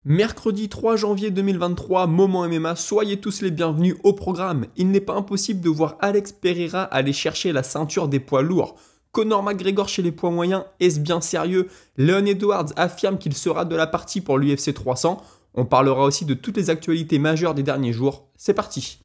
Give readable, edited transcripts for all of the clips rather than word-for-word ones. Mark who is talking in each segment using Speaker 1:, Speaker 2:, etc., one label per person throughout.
Speaker 1: Mercredi 3 janvier 2023, Moment MMA, soyez tous les bienvenus au programme. Il n'est pas impossible de voir Alex Pereira aller chercher la ceinture des poids lourds. Conor McGregor chez les poids moyens, est-ce bien sérieux? Leon Edwards affirme qu'il sera de la partie pour l'UFC 300. On parlera aussi de toutes les actualités majeures des derniers jours. C'est parti!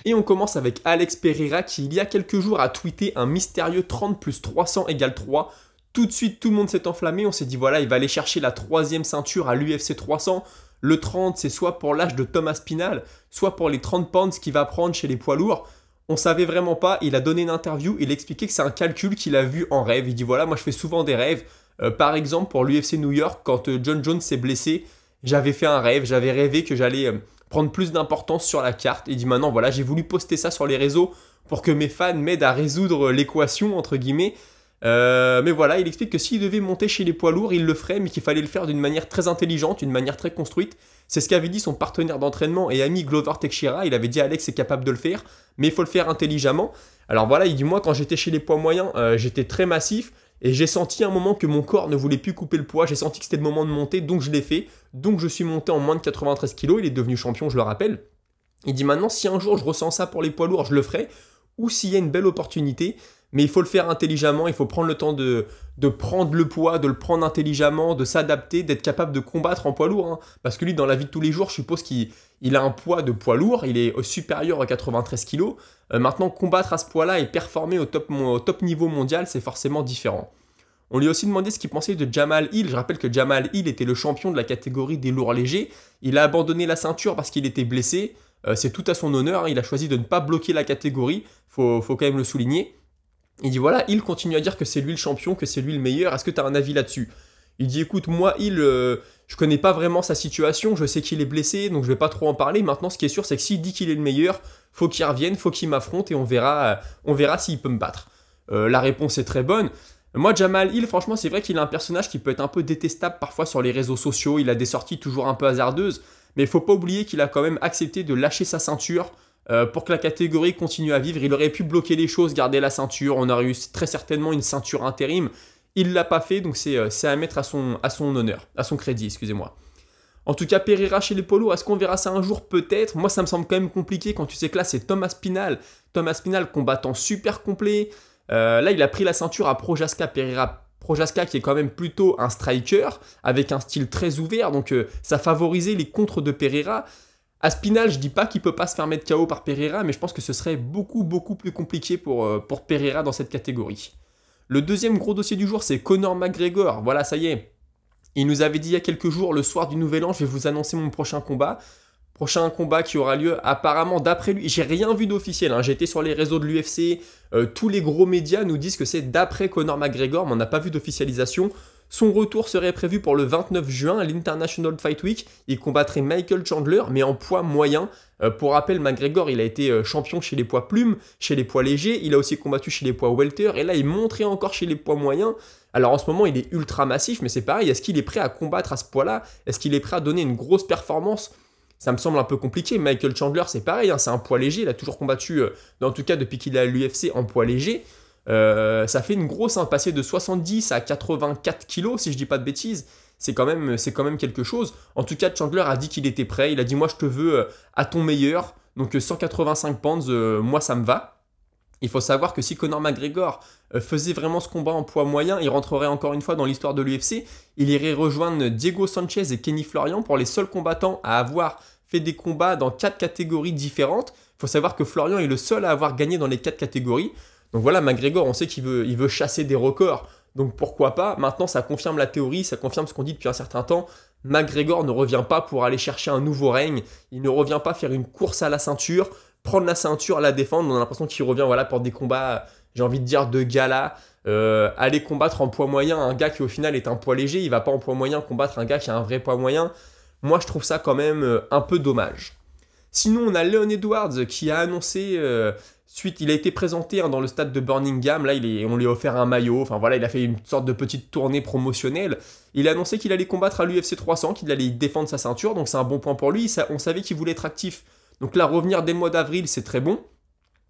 Speaker 1: Et on commence avec Alex Pereira qui, il y a quelques jours, a tweeté un mystérieux 30 plus 300 égale 3. Tout de suite, tout le monde s'est enflammé. On s'est dit, voilà, il va aller chercher la troisième ceinture à l'UFC 300. Le 30, c'est soit pour l'âge de Thomas Spinal, soit pour les 30 pounds qu'il va prendre chez les poids lourds. On savait vraiment pas. Il a donné une interview. Il a expliqué que c'est un calcul qu'il a vu en rêve. Il dit, voilà, moi je fais souvent des rêves. Par exemple, pour l'UFC New York, quand John Jones s'est blessé, j'avais fait un rêve. J'avais rêvé que j'allais prendre plus d'importance sur la carte. Il dit maintenant, voilà, j'ai voulu poster ça sur les réseaux pour que mes fans m'aident à résoudre l'équation, entre guillemets. Mais voilà, il explique que s'il devait monter chez les poids lourds, il le ferait, mais qu'il fallait le faire d'une manière très intelligente, d'une manière très construite. C'est ce qu'avait dit son partenaire d'entraînement et ami Glover Teixeira. Il avait dit, Alex est capable de le faire, mais il faut le faire intelligemment. Alors voilà, il dit, moi, quand j'étais chez les poids moyens, j'étais très massif. Et j'ai senti un moment que mon corps ne voulait plus couper le poids, j'ai senti que c'était le moment de monter, donc je l'ai fait. Donc je suis monté en moins de 93 kg, il est devenu champion, je le rappelle. Il dit maintenant, si un jour je ressens ça pour les poids lourds, je le ferai. Ou s'il y a une belle opportunité, mais il faut le faire intelligemment, il faut prendre le temps de prendre le poids, de le prendre intelligemment, de s'adapter, d'être capable de combattre en poids lourd. Hein. Parce que lui, dans la vie de tous les jours, je suppose qu'il a un poids de poids lourd, il est supérieur à 93 kg. Maintenant, combattre à ce poids-là et performer au top niveau mondial, c'est forcément différent. On lui a aussi demandé ce qu'il pensait de Jamal Hill. Je rappelle que Jamal Hill était le champion de la catégorie des lourds légers. Il a abandonné la ceinture parce qu'il était blessé. C'est tout à son honneur. Hein. Il a choisi de ne pas bloquer la catégorie. Faut quand même le souligner. Il dit voilà, Hill continue à dire que c'est lui le champion, que c'est lui le meilleur. Est-ce que tu as un avis là-dessus? Il dit écoute, moi Hill, je connais pas vraiment sa situation. Je sais qu'il est blessé, donc je vais pas trop en parler. Maintenant, ce qui est sûr, c'est que s'il dit qu'il est le meilleur, faut qu'il revienne, faut qu'il m'affronte et on verra s'il peut me battre. La réponse est très bonne. Moi, Jamal Hill, franchement, c'est vrai qu'il a un personnage qui peut être un peu détestable parfois sur les réseaux sociaux. Il a des sorties toujours un peu hasardeuses. Mais il ne faut pas oublier qu'il a quand même accepté de lâcher sa ceinture pour que la catégorie continue à vivre. Il aurait pu bloquer les choses, garder la ceinture. On aurait eu très certainement une ceinture intérim. Il ne l'a pas fait, donc c'est à mettre à son honneur, à son crédit, excusez-moi. En tout cas, Pereira chez les poids lourds, est-ce qu'on verra ça un jour? Peut-être. Moi, ça me semble quand même compliqué quand tu sais que là, c'est Thomas Spinal. Thomas Spinal, combattant super complet. Là, il a pris la ceinture à Prochaska Pereira. Prochaska qui est quand même plutôt un striker avec un style très ouvert, donc ça favorisait les contres de Pereira. À Spinal, je dis pas qu'il peut pas se faire mettre KO par Pereira, mais je pense que ce serait beaucoup plus compliqué pour Pereira dans cette catégorie. Le deuxième gros dossier du jour, c'est Conor McGregor. Voilà, ça y est. Il nous avait dit il y a quelques jours, le soir du Nouvel An, je vais vous annoncer mon prochain combat. Prochain combat qui aura lieu apparemment d'après lui. J'ai rien vu d'officiel, hein. J'étais sur les réseaux de l'UFC. Tous les gros médias nous disent que c'est d'après Conor McGregor, mais on n'a pas vu d'officialisation. Son retour serait prévu pour le 29 juin à l'International Fight Week. Il combattrait Michael Chandler, mais en poids moyen. Pour rappel, McGregor, il a été champion chez les poids plumes, chez les poids légers. Il a aussi combattu chez les poids welter. Et là, il montrait encore chez les poids moyens. Alors en ce moment, il est ultra massif, mais c'est pareil. Est-ce qu'il est prêt à combattre à ce poids-là? Est-ce qu'il est prêt à donner une grosse performance? Ça me semble un peu compliqué. Michael Chandler, c'est pareil, hein, c'est un poids léger. Il a toujours combattu, en tout cas depuis qu'il est à l'UFC, en poids léger. Ça fait une grosse, hein, passer de 70 à 84 kilos, si je dis pas de bêtises. C'est quand même quelque chose. En tout cas, Chandler a dit qu'il était prêt. Il a dit, moi, je te veux à ton meilleur. Donc 185 pounds, moi, ça me va. Il faut savoir que si Conor McGregor faisait vraiment ce combat en poids moyen, il rentrerait encore une fois dans l'histoire de l'UFC. Il irait rejoindre Diego Sanchez et Kenny Florian pour les seuls combattants à avoir fait des combats dans 4 catégories différentes. Il faut savoir que Florian est le seul à avoir gagné dans les 4 catégories. Donc voilà, McGregor, on sait qu'il veut chasser des records. Donc pourquoi pas? Maintenant, ça confirme la théorie, ça confirme ce qu'on dit depuis un certain temps. McGregor ne revient pas pour aller chercher un nouveau règne. Il ne revient pas faire une course à la ceinture, prendre la ceinture, la défendre. On a l'impression qu'il revient pour des combats, j'ai envie de dire, de gala. Aller combattre en poids moyen un gars qui au final est un poids léger. Il va pas en poids moyen combattre un gars qui a un vrai poids moyen. Moi, je trouve ça quand même un peu dommage. Sinon, on a Leon Edwards qui a annoncé Suite, il a été présenté dans le stade de Birmingham, là on lui a offert un maillot, enfin voilà, il a fait une sorte de petite tournée promotionnelle. Il a annoncé qu'il allait combattre à l'UFC 300, qu'il allait défendre sa ceinture, donc c'est un bon point pour lui. On savait qu'il voulait être actif, donc là revenir dès le mois d'avril, c'est très bon.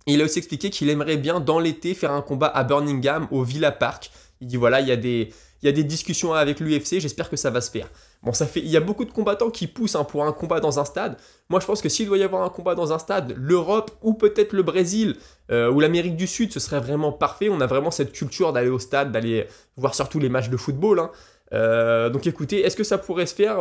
Speaker 1: Et il a aussi expliqué qu'il aimerait bien dans l'été faire un combat à Birmingham, au Villa Park. Il dit voilà, il y a des discussions avec l'UFC, j'espère que ça va se faire. Bon, il y a beaucoup de combattants qui poussent pour un combat dans un stade. Moi, je pense que s'il doit y avoir un combat dans un stade, l'Europe ou peut-être le Brésil ou l'Amérique du Sud, ce serait vraiment parfait. On a vraiment cette culture d'aller au stade, d'aller voir surtout les matchs de football. Donc écoutez, est-ce que ça pourrait se faire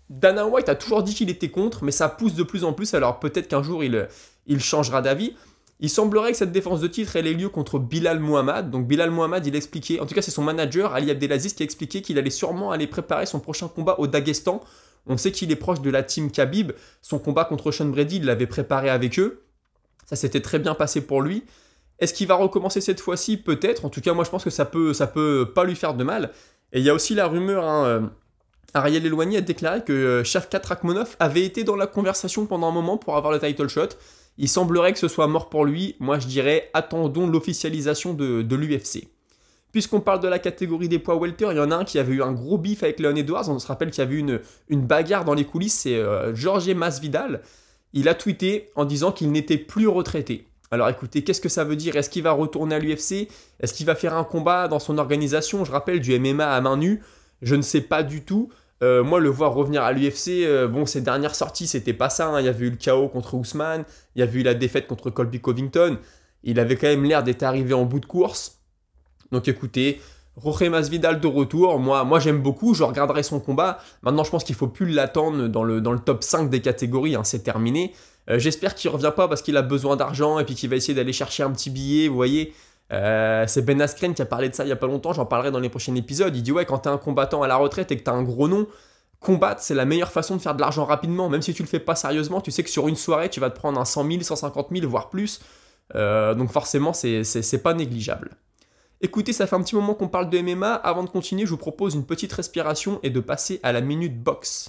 Speaker 1: Dana White a toujours dit qu'il était contre, mais ça pousse de plus en plus, alors peut-être qu'un jour il changera d'avis. Il semblerait que cette défense de titre ait lieu contre Bilal Muhammad. Donc Bilal Muhammad, il expliquait, en tout cas c'est son manager, Ali Abdelaziz, qui a expliqué qu'il allait sûrement aller préparer son prochain combat au Daghestan. On sait qu'il est proche de la team Khabib. Son combat contre Sean Brady, il l'avait préparé avec eux. Ça s'était très bien passé pour lui. Est-ce qu'il va recommencer cette fois-ci? Peut-être. En tout cas, moi je pense que ça peut pas lui faire de mal. Et il y a aussi la rumeur, Ariel Helwani a déclaré que Shavkat Rakhmonov avait été dans la conversation pendant un moment pour avoir le title shot. Il semblerait que ce soit mort pour lui. Moi, je dirais, attendons l'officialisation de l'UFC. Puisqu'on parle de la catégorie des poids welter, il y en a un qui avait eu un gros beef avec Leon Edwards. On se rappelle qu'il y avait eu une bagarre dans les coulisses, c'est Jorge Masvidal. Il a tweeté en disant qu'il n'était plus retraité. Alors écoutez, qu'est-ce que ça veut dire? Est-ce qu'il va retourner à l'UFC? Est-ce qu'il va faire un combat dans son organisation? Je rappelle, du MMA à main nue. Je ne sais pas du tout. Moi, le voir revenir à l'UFC, ses dernières sorties, c'était pas ça. Il y avait eu le KO contre Ousmane, il y avait eu la défaite contre Colby Covington. Il avait quand même l'air d'être arrivé en bout de course. Donc écoutez, Jorge Masvidal de retour. Moi j'aime beaucoup, je regarderai son combat. Maintenant, je pense qu'il ne faut plus l'attendre dans le top 5 des catégories. C'est terminé. J'espère qu'il ne revient pas parce qu'il a besoin d'argent et puis qu'il va essayer d'aller chercher un petit billet, vous voyez. C'est Ben Askren qui a parlé de ça il y a pas longtemps, j'en parlerai dans les prochains épisodes. Il dit ouais, quand t'es un combattant à la retraite et que t'as un gros nom, combattre c'est la meilleure façon de faire de l'argent rapidement. Même si tu le fais pas sérieusement, tu sais que sur une soirée tu vas te prendre un 100 000, 150 000 voire plus. Donc forcément c'est pas négligeable. Écoutez, ça fait un petit moment qu'on parle de MMA. Avant de continuer, je vous propose une petite respiration et de passer à la Minute Box.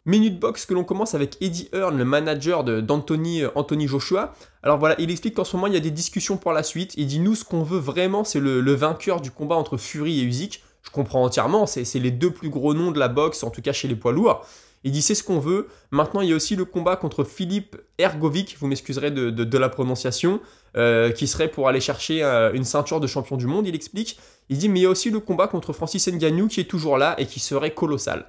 Speaker 1: Minute Box que l'on commence avec Eddie Hearn, le manager d'Anthony Joshua. Alors voilà, il explique qu'en ce moment il y a des discussions pour la suite. Il dit nous ce qu'on veut vraiment c'est le vainqueur du combat entre Fury et Usyk. Je comprends entièrement, c'est les deux plus gros noms de la boxe, en tout cas chez les poids lourds. Il dit c'est ce qu'on veut. Maintenant il y a aussi le combat contre Philippe Hrgovic, vous m'excuserez de la prononciation, qui serait pour aller chercher une ceinture de champion du monde, il explique. Il dit mais il y a aussi le combat contre Francis Ngannou qui est toujours là et qui serait colossal.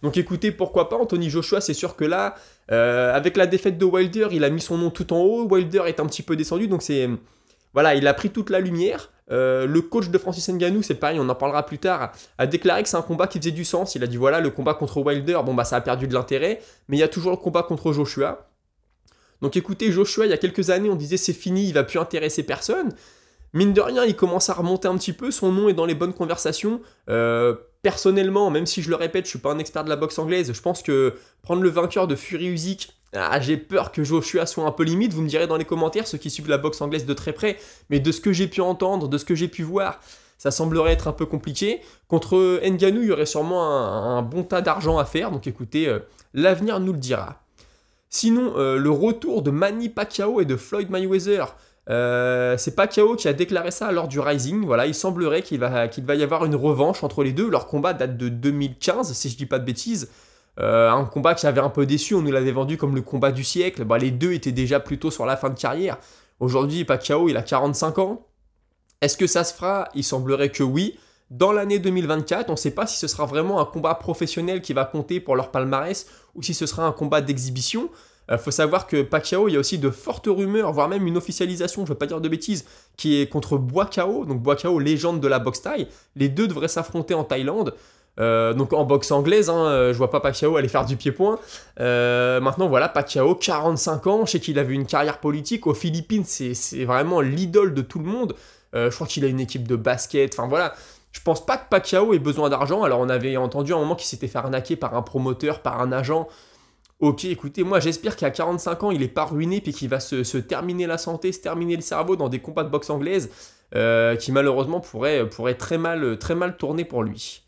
Speaker 1: Donc écoutez, pourquoi pas, Anthony Joshua, c'est sûr que là, avec la défaite de Wilder, il a mis son nom tout en haut, Wilder est un petit peu descendu, donc voilà, il a pris toute la lumière. Le coach de Francis Ngannou, c'est pareil, on en parlera plus tard, a déclaré que c'est un combat qui faisait du sens. Il a dit voilà, le combat contre Wilder, ça a perdu de l'intérêt, mais il y a toujours le combat contre Joshua. Donc écoutez, Joshua, il y a quelques années, on disait c'est fini, il va plus intéresser personne. Mine de rien, il commence à remonter un petit peu, son nom est dans les bonnes conversations. Personnellement, même si je le répète, je suis pas un expert de la boxe anglaise, je pense que prendre le vainqueur de Fury Usyk, j'ai peur que Joshua soit un peu limite. Vous me direz dans les commentaires, ceux qui suivent la boxe anglaise de très près, mais de ce que j'ai pu entendre, de ce que j'ai pu voir, ça semblerait être un peu compliqué. Contre Ngannou, il y aurait sûrement un bon tas d'argent à faire, donc écoutez, l'avenir nous le dira. Sinon, le retour de Manny Pacquiao et de Floyd Mayweather, c'est Pacquiao qui a déclaré ça lors du Rising. Voilà, il semblerait qu'il va y avoir une revanche entre les deux. Leur combat date de 2015, si je dis pas de bêtises. Un combat qui avait un peu déçu, on nous l'avait vendu comme le combat du siècle. Les deux étaient déjà plutôt sur la fin de carrière. Aujourd'hui, Pacquiao, il a 45 ans. Est-ce que ça se fera? Il semblerait que oui. Dans l'année 2024, on ne sait pas si ce sera vraiment un combat professionnel qui va compter pour leur palmarès ou si ce sera un combat d'exhibition. Faut savoir que Pacquiao, il y a aussi de fortes rumeurs, voire même une officialisation, je ne veux pas dire de bêtises, qui est contre Buakaw. Donc Buakaw, légende de la boxe thaï. Les deux devraient s'affronter en Thaïlande. Donc en boxe anglaise, je vois pas Pacquiao aller faire du pied-point. Maintenant voilà, Pacquiao, 45 ans, je sais qu'il avait une carrière politique. Aux Philippines, c'est vraiment l'idole de tout le monde. Je crois qu'il a une équipe de basket, enfin voilà. Je pense pas que Pacquiao ait besoin d'argent. Alors on avait entendu à un moment qu'il s'était fait arnaquer par un promoteur, par un agent. Ok, écoutez, moi j'espère qu'à 45 ans, il est pas ruiné puis qu'il va se terminer la santé, se terminer le cerveau dans des combats de boxe anglaise qui malheureusement pourraient très mal tourner pour lui.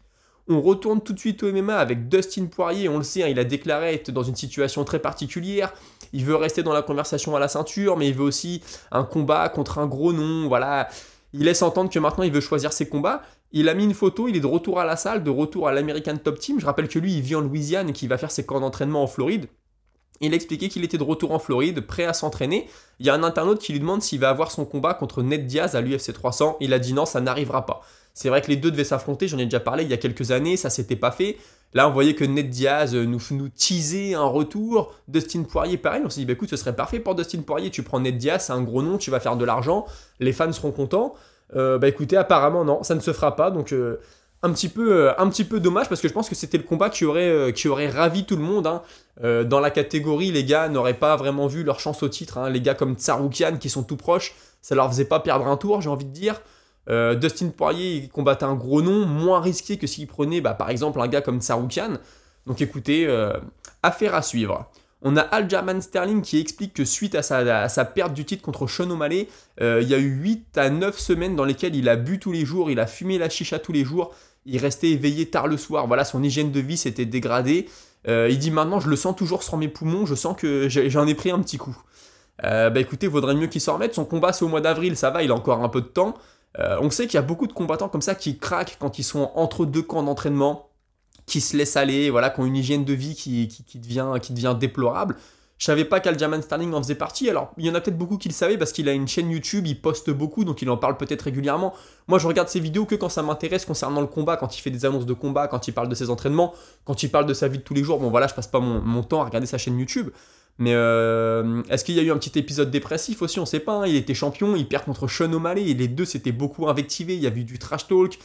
Speaker 1: On retourne tout de suite au MMA avec Dustin Poirier, on le sait, hein, il a déclaré être dans une situation très particulière. Il veut rester dans la conversation à la ceinture, mais il veut aussi un combat contre un gros nom, voilà. Il laisse entendre que maintenant il veut choisir ses combats. Il a mis une photo, il est de retour à la salle, de retour à l'American Top Team. Je rappelle que lui, il vit en Louisiane et qu'il va faire ses camps d'entraînement en Floride. Il a expliqué qu'il était de retour en Floride, prêt à s'entraîner. Il y a un internaute qui lui demande s'il va avoir son combat contre Ned Diaz à l'UFC 300. Il a dit non, ça n'arrivera pas. C'est vrai que les deux devaient s'affronter, j'en ai déjà parlé il y a quelques années, ça s'était pas fait. Là, on voyait que Ned Diaz nous teasait un retour. Dustin Poirier, pareil, on s'est dit, bah écoute, ce serait parfait pour Dustin Poirier. Tu prends Ned Diaz, c'est un gros nom, tu vas faire de l'argent, les fans seront contents. Bah écoutez, apparemment, non, ça ne se fera pas. Donc, un petit peu dommage parce que je pense que c'était le combat qui aurait ravi tout le monde. Hein. Dans la catégorie, les gars n'auraient pas vraiment vu leur chance au titre. Hein. Les gars comme Tsarukyan qui sont tout proches, ça leur faisait pas perdre un tour, j'ai envie de dire. Dustin Poirier il combattait un gros nom, moins risqué que s'il prenait par exemple un gars comme Tsarukyan. Donc écoutez, affaire à suivre. On a Aljamain Sterling qui explique que suite à sa perte du titre contre Sean O'Malley, il y a eu 8 à 9 semaines dans lesquelles il a bu tous les jours, il a fumé la chicha tous les jours, il restait éveillé tard le soir, voilà, son hygiène de vie s'était dégradée. Il dit maintenant je le sens toujours sur mes poumons, je sens que j'en ai pris un petit coup. Écoutez, vaudrait mieux qu'il s'en remette, son combat c'est au mois d'avril, ça va, il a encore un peu de temps. On sait qu'il y a beaucoup de combattants comme ça qui craquent quand ils sont entre deux camps d'entraînement, qui se laissent aller, voilà, qui ont une hygiène de vie qui devient déplorable. Je savais pas qu'Aljamain Sterling en faisait partie, alors il y en a peut-être beaucoup qui le savaient parce qu'il a une chaîne YouTube, il poste beaucoup, donc il en parle peut-être régulièrement. Moi je regarde ses vidéos que quand ça m'intéresse concernant le combat, quand il fait des annonces de combat, quand il parle de ses entraînements, quand il parle de sa vie de tous les jours. Bon voilà, je passe pas mon temps à regarder sa chaîne YouTube. Mais est-ce qu'il y a eu un petit épisode dépressif aussi? On sait pas, hein. Il était champion, il perd contre Sean O'Malley, et les deux s'étaient beaucoup invectivés, il y a eu du trash talk.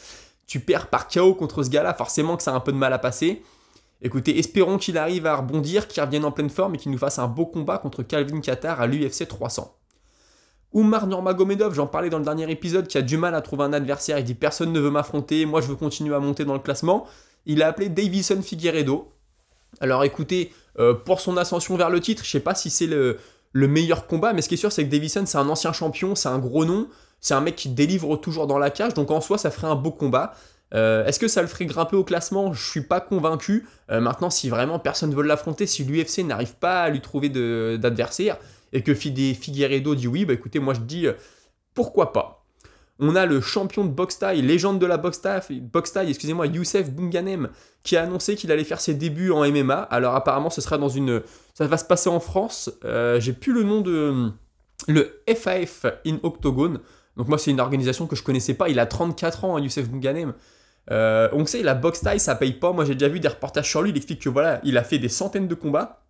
Speaker 1: Tu perds par KO contre ce gars-là, forcément que ça a un peu de mal à passer. Écoutez, espérons qu'il arrive à rebondir, qu'il revienne en pleine forme et qu'il nous fasse un beau combat contre Calvin Kattar à l'UFC 300. Umar Nurmagomedov, j'en parlais dans le dernier épisode, qui a du mal à trouver un adversaire, il dit personne ne veut m'affronter, moi je veux continuer à monter dans le classement. Il a appelé Deiveson Figueiredo. Alors écoutez, pour son ascension vers le titre, je sais pas si c'est le meilleur combat, mais ce qui est sûr c'est que Deiveson c'est un ancien champion, c'est un gros nom, c'est un mec qui délivre toujours dans la cage, donc en soi ça ferait un beau combat. Est-ce que ça le ferait grimper au classement? Je suis pas convaincu. Maintenant, si vraiment personne ne veut l'affronter, si l'UFC n'arrive pas à lui trouver d'adversaire et que Figueiredo dit oui, écoutez, moi je dis pourquoi pas. On a le champion de boxe thaï, légende de la boxe thaï, excusez-moi, Youssef Bounganem, qui a annoncé qu'il allait faire ses débuts en MMA. Alors apparemment, ça va se passer en France. J'ai plus le nom de le FAF in Octogone. Donc moi, c'est une organisation que je connaissais pas. Il a 34 ans, hein, Youssef Bounganem. On sait, la boxe thaï, ça paye pas. Moi, j'ai déjà vu des reportages sur lui. Il explique que voilà, il a fait des centaines de combats.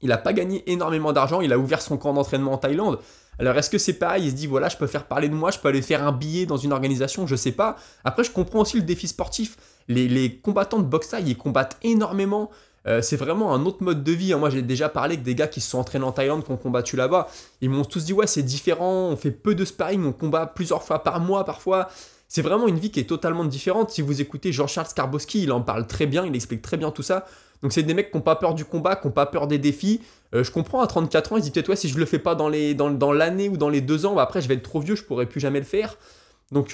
Speaker 1: Il n'a pas gagné énormément d'argent. Il a ouvert son camp d'entraînement en Thaïlande. Alors, est-ce que c'est pareil? Il se dit, voilà, je peux faire parler de moi, je peux aller faire un billet dans une organisation, je sais pas. Après, je comprends aussi le défi sportif. Les combattants de boxe thaï, ils combattent énormément. C'est vraiment un autre mode de vie. Moi, j'ai déjà parlé avec des gars qui se sont entraînés en Thaïlande, qui ont combattu là-bas. Ils m'ont tous dit, ouais, c'est différent, on fait peu de sparring, on combat plusieurs fois par mois parfois. C'est vraiment une vie qui est totalement différente. Si vous écoutez Jean-Charles Skarbowski, il en parle très bien, il explique très bien tout ça. Donc c'est des mecs qui n'ont pas peur du combat, qui n'ont pas peur des défis. Je comprends, à 34 ans, ils se disent peut-être, ouais, si je le fais pas dans l'année ou dans les 2 ans, après je vais être trop vieux, je pourrai plus jamais le faire. Donc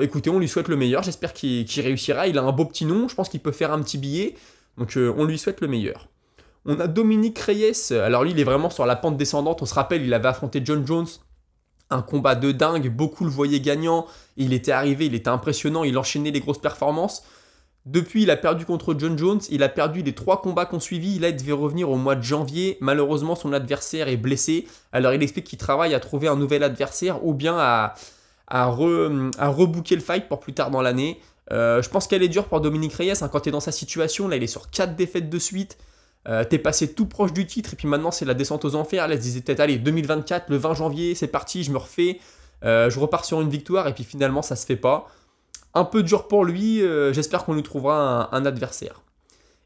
Speaker 1: écoutez, on lui souhaite le meilleur, j'espère qu'il réussira. Il a un beau petit nom, je pense qu'il peut faire un petit billet. Donc on lui souhaite le meilleur. On a Dominique Reyes, alors lui il est vraiment sur la pente descendante, on se rappelle, il avait affronté John Jones. Un combat de dingue, beaucoup le voyaient gagnant, il était arrivé, il était impressionnant, il enchaînait les grosses performances. Depuis, il a perdu contre John Jones, il a perdu les 3 combats qu'on suivi, là il devait revenir au mois de janvier, malheureusement son adversaire est blessé, alors il explique qu'il travaille à trouver un nouvel adversaire ou bien à rebooker le fight pour plus tard dans l'année. Je pense qu'elle est dure pour Dominique Reyes, hein, quand tu es dans sa situation, là il est sur 4 défaites de suite, t'es passé tout proche du titre et puis maintenant c'est la descente aux enfers. Là, elle se disait peut-être allez 2024, le 20 janvier, c'est parti, je me refais, je repars sur une victoire et puis finalement ça se fait pas. Un peu dur pour lui, j'espère qu'on lui trouvera un adversaire.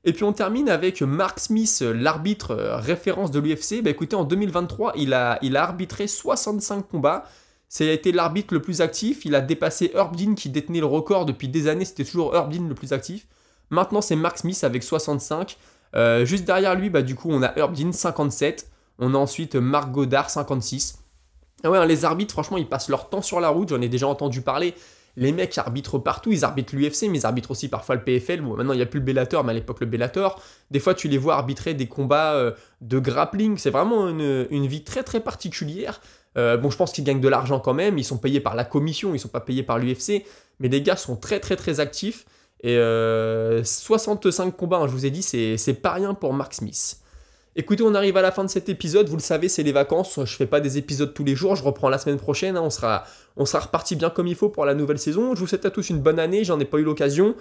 Speaker 1: Et puis on termine avec Mark Smith, l'arbitre référence de l'UFC. Écoutez, en 2023, il a arbitré 65 combats. Ça a été l'arbitre le plus actif. Il a dépassé Herb Dean qui détenait le record depuis des années. C'était toujours Herb Dean le plus actif. Maintenant, c'est Mark Smith avec 65. Juste derrière lui, du coup, on a Herb Dean, 57. On a ensuite Marc Goddard, 56. Ah ouais, les arbitres, franchement, ils passent leur temps sur la route. J'en ai déjà entendu parler. Les mecs arbitrent partout, ils arbitrent l'UFC, mais ils arbitrent aussi parfois le PFL. Bon, maintenant, il n'y a plus le Bellator, mais à l'époque, le Bellator. Des fois, tu les vois arbitrer des combats de grappling. C'est vraiment une vie très, très particulière. Bon, je pense qu'ils gagnent de l'argent quand même. Ils sont payés par la commission, ils ne sont pas payés par l'UFC. Mais les gars sont très, très, très actifs. Et 65 combats, hein, je vous ai dit, c'est pas rien pour Mark Smith. Écoutez, on arrive à la fin de cet épisode. Vous le savez, c'est les vacances. Je fais pas des épisodes tous les jours. Je reprends la semaine prochaine. Hein. On sera reparti bien comme il faut pour la nouvelle saison. Je vous souhaite à tous une bonne année. J'en ai pas eu l'occasion.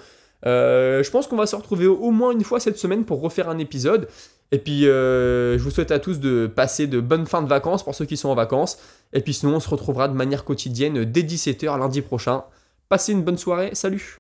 Speaker 1: Je pense qu'on va se retrouver au moins une fois cette semaine pour refaire un épisode. Et puis, je vous souhaite à tous de passer de bonnes fins de vacances pour ceux qui sont en vacances. Et puis sinon, on se retrouvera de manière quotidienne dès 17h lundi prochain. Passez une bonne soirée. Salut!